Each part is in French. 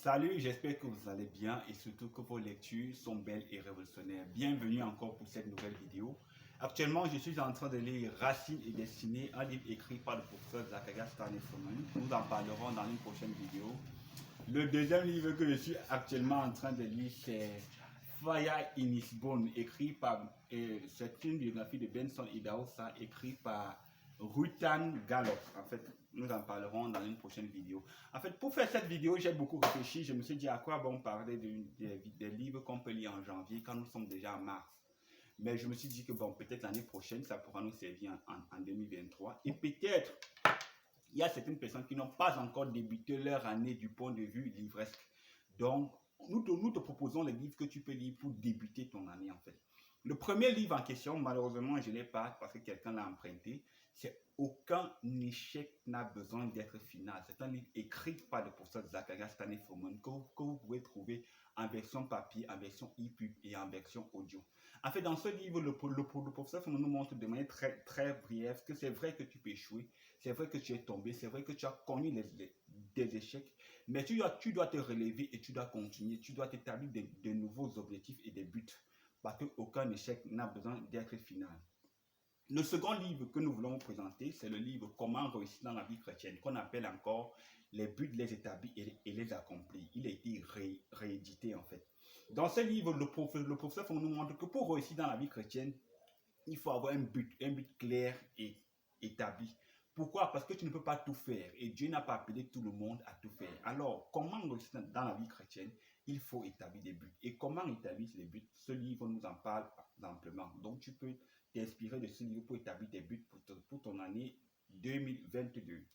Salut, j'espère que vous allez bien et surtout que vos lectures sont belles et révolutionnaires. Bienvenue encore pour cette nouvelle vidéo. Actuellement, je suis en train de lire Racines et Destinées, un livre écrit par le professeur Zacharias Stanley-Froman. Nous en parlerons dans une prochaine vidéo. Le deuxième livre que je suis actuellement en train de lire, c'est Fire in His Bone, écrit par, c'est une biographie de Benson Idahosa, écrit par Rutan Gallop. En fait, nous en parlerons dans une prochaine vidéo. En fait, pour faire cette vidéo, j'ai beaucoup réfléchi. Je me suis dit à quoi bon parler des livres qu'on peut lire en janvier quand nous sommes déjà en mars. Mais je me suis dit que bon, peut-être l'année prochaine, ça pourra nous servir en 2023. Et peut-être, il y a certaines personnes qui n'ont pas encore débuté leur année du point de vue livresque. Donc, nous te proposons les livres que tu peux lire pour débuter ton année en fait. Le premier livre en question, malheureusement, je ne l'ai pas parce que quelqu'un l'a emprunté. C'est Aucun échec n'a besoin d'être final. C'est un livre écrit par le professeur Zacharias Stanley-Froman que vous pouvez trouver en version papier, en version e-pub et en version audio. En fait, dans ce livre, le professeur Froman nous montre de manière très brève que c'est vrai que tu peux échouer, c'est vrai que tu es tombé, c'est vrai que tu as connu des échecs, mais tu dois te relever et tu dois continuer, tu dois t'établir de nouveaux objectifs et des buts parce qu'aucun échec n'a besoin d'être final. Le second livre que nous voulons vous présenter, c'est le livre Comment réussir dans la vie chrétienne, qu'on appelle encore Les buts, les établis et les accomplis. Il a été réédité en fait. Dans ce livre, le professeur nous montre que pour réussir dans la vie chrétienne, il faut avoir un but clair et établi. Pourquoi? Parce que tu ne peux pas tout faire et Dieu n'a pas appelé tout le monde à tout faire. Alors, comment réussir dans la vie chrétienne? Il faut établir des buts. Et comment établir les buts? Ce livre nous en parle amplement. Donc, tu peux t'inspirer de ce livre pour établir des buts pour ton année 2022.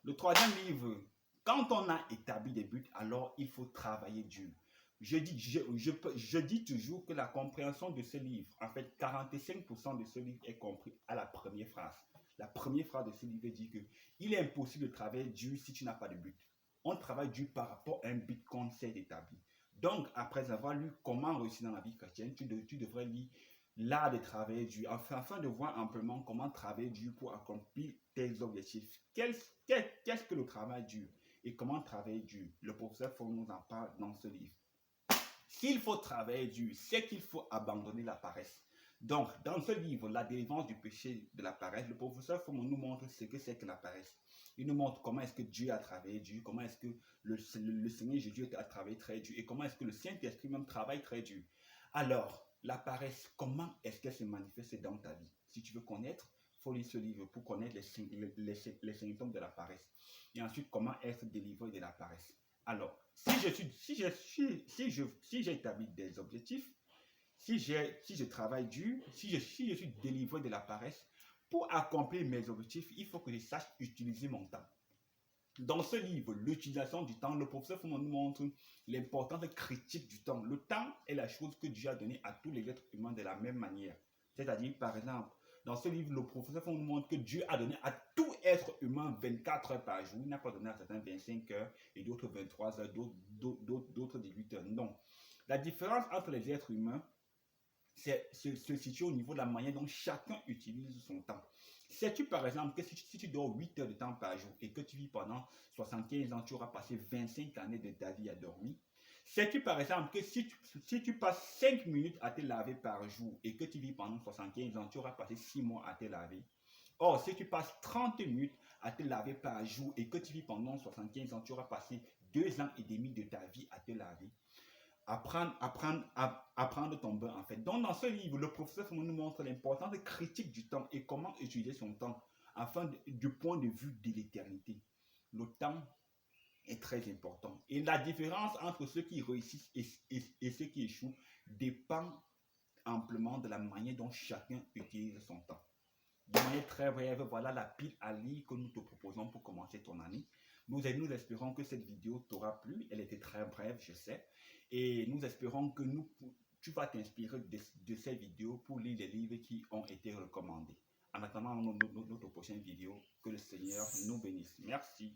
Le troisième livre, quand on a établi des buts, alors il faut travailler dur. Je dis toujours que la compréhension de ce livre, en fait, 45% de ce livre est compris à la première phrase. La première phrase de ce livre dit que il est impossible de travailler dur si tu n'as pas de but. On travaille dur par rapport à un but qu'on s'est établi. Donc, après avoir lu Comment réussir dans la vie chrétienne, tu devrais lire L'art de travailler dur, afin de voir amplement comment travailler dur pour accomplir tes objectifs. Qu'est-ce que le travail dur et comment travailler dur? Le professeur Fong nous en parle dans ce livre. S'il faut travailler dur, c'est qu'il faut abandonner la paresse. Donc, dans ce livre, La délivrance du péché de la paresse, le professeur Fomon nous montre ce que c'est que la paresse. Il nous montre comment est-ce que Dieu a travaillé dur, comment est-ce que le Seigneur Jésus a travaillé très dur et comment est-ce que le Saint-Esprit même travaille très dur. Alors, la paresse, comment est-ce qu'elle se manifeste dans ta vie? Si tu veux connaître, il faut lire ce livre pour connaître les symptômes de la paresse. Et ensuite, comment être délivré de la paresse. Alors, si j'établis des objectifs, si je travaille dur, si je suis délivré de la paresse, pour accomplir mes objectifs, il faut que je sache utiliser mon temps. Dans ce livre, l'utilisation du temps, le professeur Fouman nous montre l'importance critique du temps. Le temps est la chose que Dieu a donnée à tous les êtres humains de la même manière. C'est-à-dire, par exemple, dans ce livre, le professeur Fouman nous montre que Dieu a donné à tout être humain 24 heures par jour. Il n'a pas donné à certains 25 heures et d'autres 23 heures, d'autres 18 heures. Non. La différence entre les êtres humains se situe au niveau de la manière dont chacun utilise son temps. Sais-tu par exemple que si tu dors 8 heures de temps par jour et que tu vis pendant 75 ans, tu auras passé 25 années de ta vie à dormir? Sais-tu par exemple que si tu passes 5 minutes à te laver par jour et que tu vis pendant 75 ans, tu auras passé 6 mois à te laver? Or, si tu passes 30 minutes à te laver par jour et que tu vis pendant 75 ans, tu auras passé 2 ans et demi de ta vie à te laver. Apprendre ton bain en fait. Donc dans ce livre, le professeur nous montre l'importance critique du temps et comment utiliser son temps du point de vue de l'éternité. Le temps est très important. Et la différence entre ceux qui réussissent et ceux qui échouent dépend amplement de la manière dont chacun utilise son temps. De manière très brève, voilà la pile à lire que nous te proposons pour commencer ton année. Nous espérons que cette vidéo t'aura plu. Elle était très brève, je sais. Et nous espérons que tu vas t'inspirer de ces vidéos pour lire les livres qui ont été recommandés. En attendant notre prochaine vidéo, que le Seigneur nous bénisse. Merci.